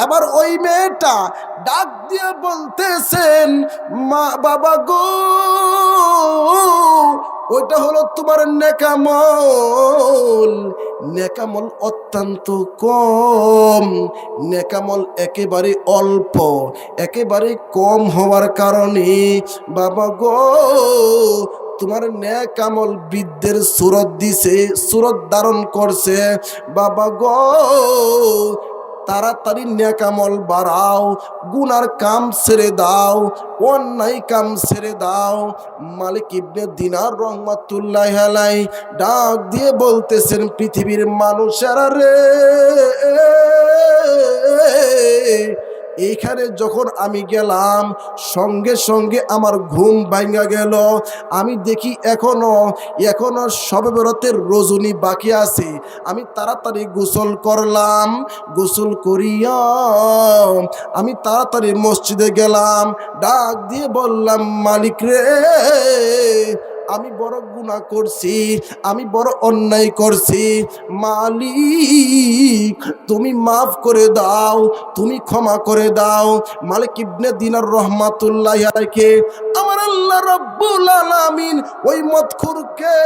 এবার ওই মেয়েটা ডাক দিয়ে বলতেছেন, মা বাবা গো, ওইটা হলো তোমার নেকামল, নেকামল অত্যন্ত কম, নেকামল একেবারে অল্প, একেবারে কম হওয়ার কারণে বাবা গো, তোমার নেকামল বৃদ্ধের সুরত দিছে, সুরত ধারণ করছে। বাবা গো, তাড়াতাড়ি নেকামল বাড়াও, গুনার কাম ছেড়ে দাও, অন্যায় কাম ছেড়ে দাও। মালিক ইবনে দিনার রহমাতুল্লাহি আলাইহি ডাক দিয়ে বলতেছেন, পৃথিবীর মানুষেরা রে, এইখানে যখন আমি গেলাম, সঙ্গে সঙ্গে আমার ঘুম ভাঙা গেল। আমি দেখি এখনো শবে বরাতের রজনী বাকি আছে। আমি তাড়াতাড়ি গোসল করলাম, গোসল করিয়া আমি তাড়াতাড়ি মসজিদে গেলাম, ডাক দিয়ে বললাম, মালিক রে, আমি বড় গুনাহ করছি, আমি বড় অন্যায় করছি, মালিক তুমি মাফ করে দাও, তুমি ক্ষমা করে দাও। মালিক ইবনে দিনার রহমাতুল্লাহি আলাইহি, আমার আল্লাহ রাব্বুল আলামিন ওই মদখুরকে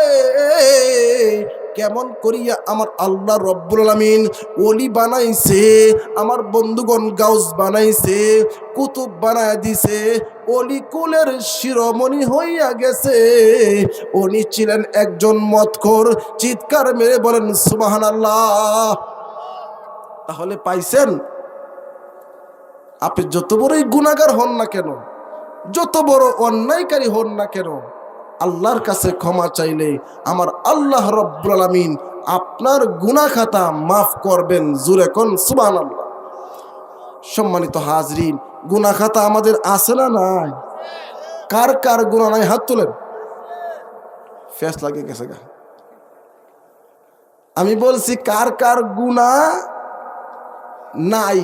কেমন করিয়া আমার আল্লাহ রব্বুল আলামিন ওলি বানাইছে, আমার বন্ধুগণ গাউস বানাইছে, কুতুব বানায় দিছে, অলি কুলের শিরোমণি হইয়া গেছে। উনি ছিলেন একজন মদখোর। চিৎকার মেরে বলেন সুবহানাল্লাহ। তাহলে পাইছেন, আপনি যত বড়ই গুনাহগার হন না কেন, যত বড় অন্যায়কারী হন না কেন, আল্লাহর কাছে ক্ষমা চাইলে আমার আল্লাহ রব্বুল আলামিন আপনার গুনাহ খাতা মাফ করবেন। জোরে কোন সুবহানাল্লাহ। সম্মানিত হাজরিন, গুনাহ খাতা আমাদের আছে না নাই? কার কার গুনাহ নাই হাত তোলেন। ফেস লাগে গেছে গা। আমি বলছি কার কার গুনাহ নাই,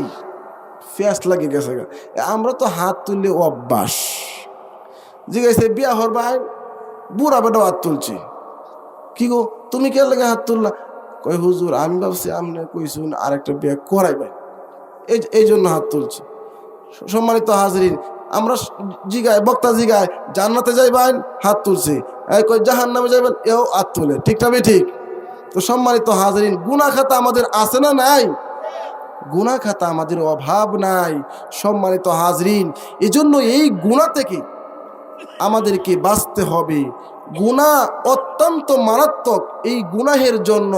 ফেস লাগে গেছে গা। আমরা তো হাত তুললে অভ্যাস। জিজ্ঞাসা বিয়া হর ভাই, বুড়া বেটা হাত তুলছি, কি গো তুমি কে লাগে হাত তুললা? কই হুজুর আমি ভাবছি আপনি কইছুন আরেকটা বিয়ে করাইবেন, এই জন্য হাত তুলছি। সম্মানিত হাজরিন, আমরা জিগায়, বক্তা জিগায় জান্নাতে যাইবেন, হাত তুলছি, কই জাহান্নামে যাইবেন, এও হাত তুলে, ঠিক না ঠিক? তো সম্মানিত হাজরিন, গুনাহ খাতা আমাদের আছে না নাই? গুনাহ খাতা আমাদের অভাব নাই। সম্মানিত হাজরিন, এজন্য এই গুনাহ থেকে আমাদেরকে বাঁচতে হবে। গুনাহ অত্যন্ত মারাত্মক, এই গুনাহের জন্য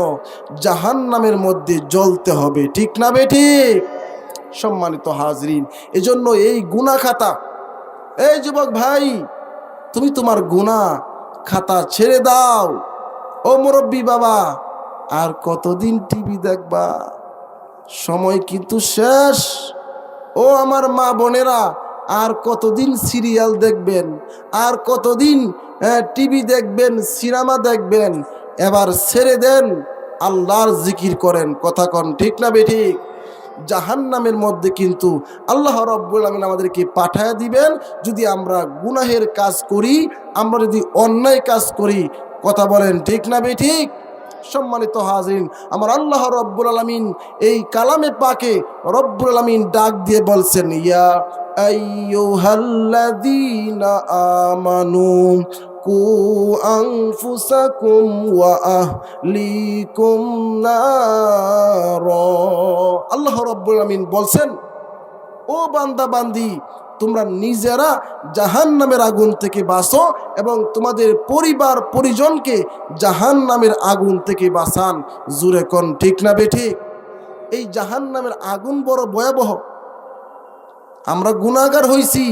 জাহান্নামের মধ্যে জ্বলতে হবে, ঠিক না ঠিক? সম্মানিত হাজরিন, এজন্য এই গুনাহ খাতা, এই যুবক ভাই, তুমি তোমার গুনাহ খাতা ছেড়ে দাও। ও মুরব্বী বাবা, আর কতদিন টিভি দেখবা? সময় কিন্তু শেষ। ও আমার মা বোনেরা, আর কতদিন সিরিয়াল দেখবেন, আর কতদিন টিভি দেখবেন, সিনেমা দেখবেন? এবার ছেড়ে দেন, আল্লাহর জিকির করেন। কথা কন, ঠিক না বেঠিক? জাহান্নামের মধ্যে কিন্তু আল্লাহ রাব্বুল আলামিন আমাদেরকে পাঠায় দিবেন যদি আমরা গুনাহের কাজ করি, আমরা যদি অন্যায় কাজ করি। কথা বলেন ঠিক না বেঠিক? সম্মানিত হাজিরিন, আমার আল্লাহ রব্বুল আলামিন এই কালামে পাকে রব্বুল আলামিন ডাক দিয়ে বলছেন, ইয়া আইয়ুহাল্লাযীনা আমানু কু আনফুসাকুম ওয়া আহলিকুম নার। আল্লাহ রব্বুল আলামিন বলছেন, ও বান্দা বান্দি, তোমরা নিজেরা জাহান্নামের আগুন থেকে বাঁচো এবং তোমাদের পরিবার পরিজনকে জাহান্নামের আগুন থেকে বাঁচান। জুরে কোন ঠিক না বেঠিক? এই জাহান্নামের আগুন বড় ভয়াবহ। আমরা গুনাহগার হইছি,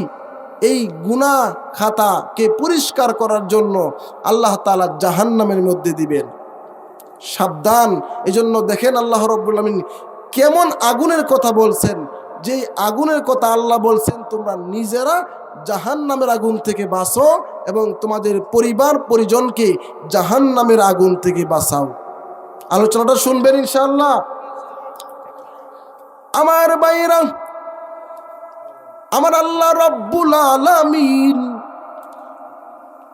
এই গুনাহ খাতাকে পরিষ্কার করার জন্য আল্লাহ তাআলা জাহান্নামের মধ্যে দিবেন। সাবধান। এজন্য দেখেন আল্লাহ রাব্বুল আলামিন কেমন আগুনের কথা বলছেন। যে আগুনের কথা আল্লাহ বলছেন, তোমরা নিজেরা জাহান্নামের আগুন থেকে বাঁচো এবং তোমাদের পরিবার পরিজনকে জাহান্নামের আগুন থেকে বাঁচাও। আলোচনাটা শুনবেন ইনশাআল্লাহ। আমার ভাইরা, আমার আল্লাহ রাব্বুল আলামিন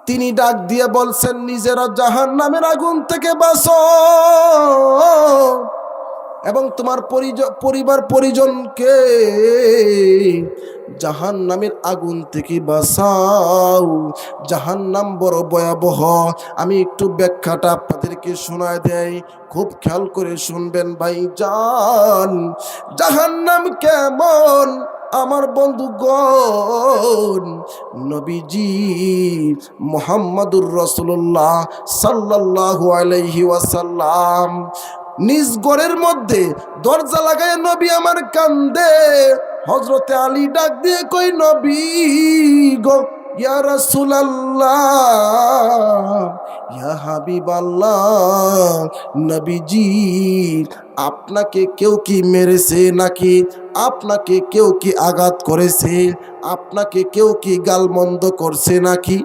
তিনি ডাক দিয়ে বলছেন, নিজেরা জাহান্নামের আগুন থেকে বাঁচো এবং তোমার পরিবার পরিজনকে জাহান্নামের আগুন থেকে বাঁচাও। জাহান্নাম বড় ভয়াবহ। আমি একটু ব্যাখ্যাটা আপনাদেরকে শোনায় দেই, খুব খেয়াল করে শুনবেন ভাইজান। জাহান্নাম কেমন আমার বন্ধুগণ, নবীজি মুহাম্মাদুর রাসূলুল্লাহ সাল্লাল্লাহু আলাইহি ওয়াসাল্লাম নিজ ঘরের মধ্যে দরজা লাগায় নবী আমার কান্দে। হযরতে আলী ডাক দিয়ে কই, নবী গো, ইয়া রাসূলুল্লাহ, ইয়া হাবিবাল্লাহ, নবীজি আপনাকে কেউ কি মেরেছে নাকি? আপনাকে কেউ কি আঘাত করেছে? আপনাকে কেউ কি গালমন্দ করছে নাকি?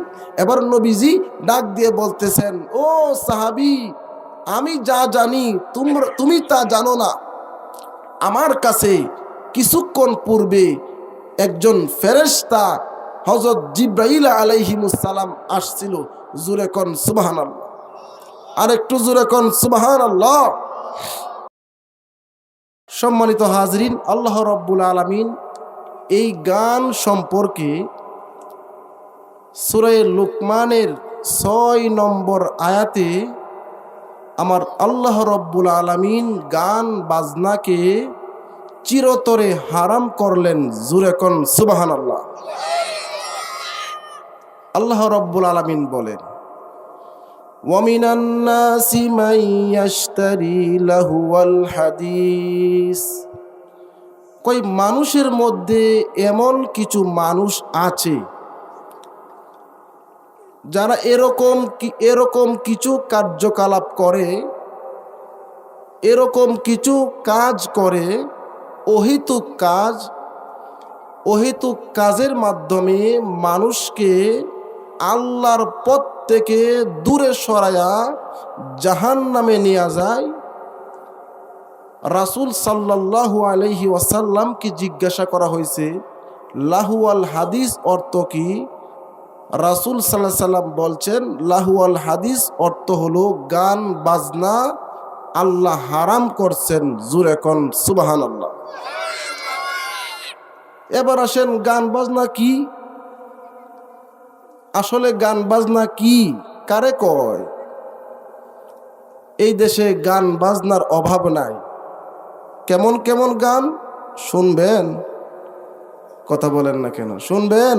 এবার নবীজি ডাক দিয়ে বলতেছেন, ও সাহাবী, আমি যা জানি তুমি তা জানো না। আমার কাছে কিছুক্ষণ পূর্বে একজন ফেরেশতা হযরত জিবরাইল আলাইহিস সালাম আসছিল। জোরে কোন সুবহানাল্লাহ, আর একটু জোরে কোন সুবহানাল্লাহ। সম্মানিত হাজরিন, আল্লাহ রাব্বুল আলামিন এই গান সম্পর্কে সূরা লুকমানের 6 নম্বর আয়াতে আমার আল্লাহ রাব্বুল আলামিন গান বাজনাকে চিরতরে হারাম করলেন। জোরে কোন সুবহানাল্লাহ। আল্লাহ রাব্বুল আলামিন বলেন, ওয়ামিনান নাসি মান ইয়াশতারি লাহুয়াল হাদিস। কই মানুষের মধ্যে এমন কিছু মানুষ আছে যারা এরকম কিছু কার্যকলাপ করে, এরকম কিছু কাজ করে, অহেতুক কাজের মাধ্যমে মানুষকে আল্লাহর পথ থেকে দূরে সরায়া জাহান্নামে নিয়ে যায়। রাসূল সাল্লাল্লাহু আলাইহি ওয়াসাল্লামকে জিজ্ঞাসা করা হয়েছে, লাহুয়াল হাদিস অর্থ কি? রাসূল সাল্লাল্লাহু আলাইহি ওয়াসাল্লাম বলছেন, লাহুয়াল হাদিস অর্থ হলো গান বাজনা আল্লাহ হারাম করছেন। জোরে কোন সুবহানাল্লাহ। এবার আসেন, গান বাজনা কি? আসলে গান বাজনা কি কারে কয়? এই দেশে গান বাজনার অভাব নাই। কেমন কেমন গান শুনবেন? কথা বলেন না কেন? শুনবেন?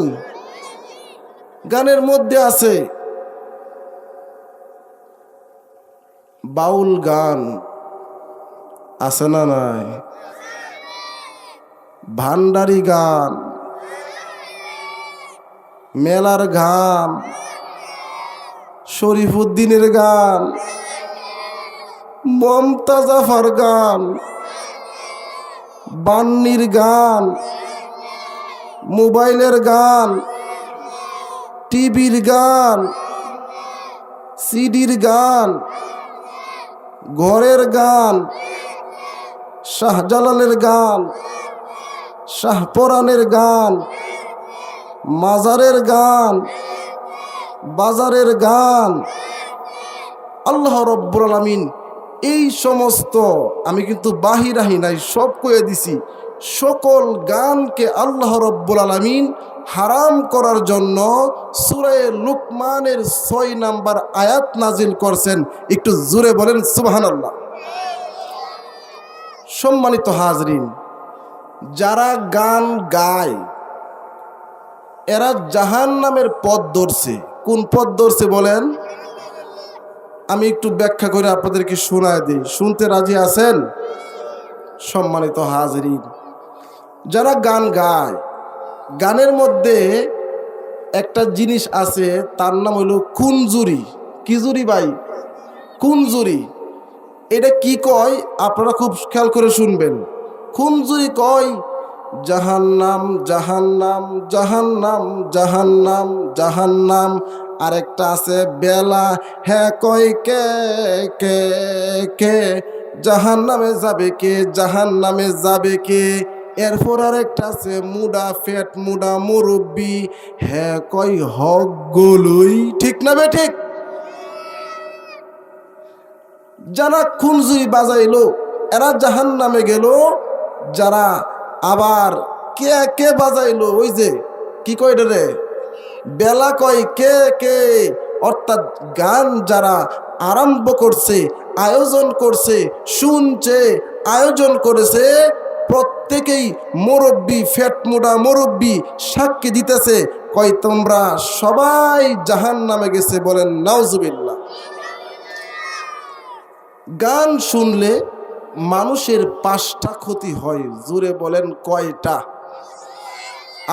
গানের মধ্যে আছে বাউল গান, আছে না নাই? ভান্ডারি গান, মেলার গান, শরীফুদ্দিনের গান, মমতাজ আফার গান, বান্নির গান, মোবাইলের গান, টিভির গান, সিডির গান, ঘরের গান, শাহজালালের গান, শাহপরানের গান, মাজারের গান, বাজারের গান, আল্লাহ রব্বুল আলামিন এই সমস্ত, আমি কিন্তু বাহিরাহি নাই, সব কয়ে দিছি, সকল গানকে আল্লাহ রব্বুল আলামিন হারাম করার জন্য সূরা লুকমানের 6 নাম্বার আয়াত নাজিল করছেন। একটু জোরে বলেন সুবহানাল্লাহ। সম্মানিত হাজরিন, যারা গান গায় এরা জাহান্নামের পথ ধরছে। কোন পথ ধরছে বলেন? আমি একটু ব্যাখ্যা করে আপনাদেরকে শোনায় দিই, শুনতে রাজি আছেন? সম্মানিত হাজরিন, যারা গান গায়, গানের মধ্যে একটা জিনিস আছে, তার নাম হলো কুনজুরি। কি জুরি ভাই? কুনজুরি। এটা কি কয় আপনারা খুব খেয়াল করে শুনবেন। কুনজুরি কয় জাহান্নাম, জাহান্নাম, জাহান্নাম, জাহান্নাম, জাহান্নাম। আরেকটা আছে বেলা, হ্যাঁ কয় কে কে কে, জাহান্নামে যাবে কে, জাহান্নামে যাবে কে। এরপর আরেকটা আছে মুডা ফেট মুডা মুরব্বি, হ্যাঁ কয় হক গলুই। ঠিক না বে ঠিক? যারা খুনজুরি বাজাইলো এরা জাহান্নামে গেল। যারা আবার কে কে বাজাইলো, ওই যে কি কয় রে, বেলা কয় কে কে, অর্থাৎ গান যারা আরম্ভ করছে, আয়োজন করছে, শুনছে, আয়োজন করেছে, প্রত্যেকেই মুরব্বি, ফেট মুডা মুরব্বি সাক্ষী দিতেছে, কয় তোমরা সবাই জাহান্নামে গেছে। বলেন নাউজুবিল্লাহ। গান শুনলে মানুষের 5টা ক্ষতি হয়। জোরে বলেন কয়টা?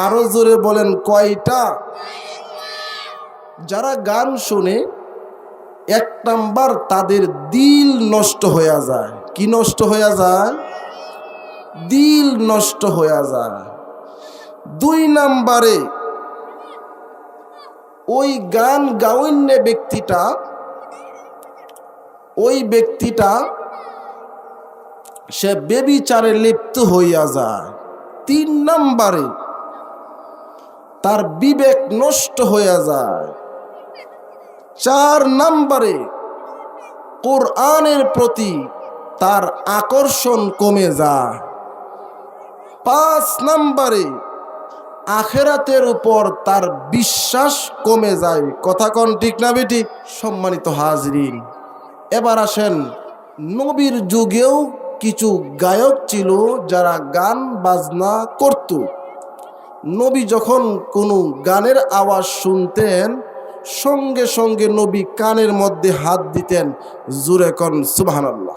আরো জোরে বলেন কয়টা? যারা গান শুনে, 1 নাম্বার তাদের দিল নষ্ট হয়ে যায়। কি নষ্ট হয়ে যায়? দিল নষ্ট হয়ে যায়। 2 নাম্বারে ওই গান গাওয়ান্য ব্যক্তিটা, ওই ব্যক্তিটা সে ব্যভিচারে লিপ্ত হইয়া যায়। 3 নাম্বারে তার বিবেক নষ্ট হইয়া যায়। 4 নাম্বারে কোরআনের প্রতি তার আকর্ষণ কমে যায়। 5 নাম্বারে আখেরাতের উপর তার বিশ্বাস কমে যায়। কথা কোন ঠিক না বেটি? সম্মানিত হাজরিন, এবার আসেন, নবীর যুগেও কিছু গায়ক ছিল যারা গান বাজনা করত। নবী যখন কোনো গানের আওয়াজ শুনতেন, সঙ্গে সঙ্গে নবী কানের মধ্যে হাত দিতেন। জোরে কোন সুবহানাল্লাহ।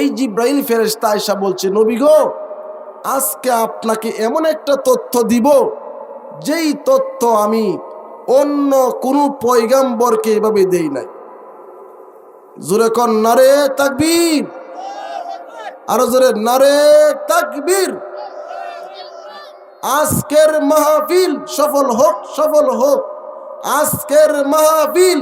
এই জিব্রাইল ফেরেশতা আয়েশা বলছে, নবী গো, আজকে আপনাকে এমন একটা তথ্য দিব, যেই তথ্য আমি অন্য কোনো পয়গাম্বরকে এভাবে দেই নাই। জোরে কোন নারে তাকবীর। আরো জোরে নারে তাকবীর। আজকের মাহফিল সফল হোক, সফল হোক। আজকের মাহফিল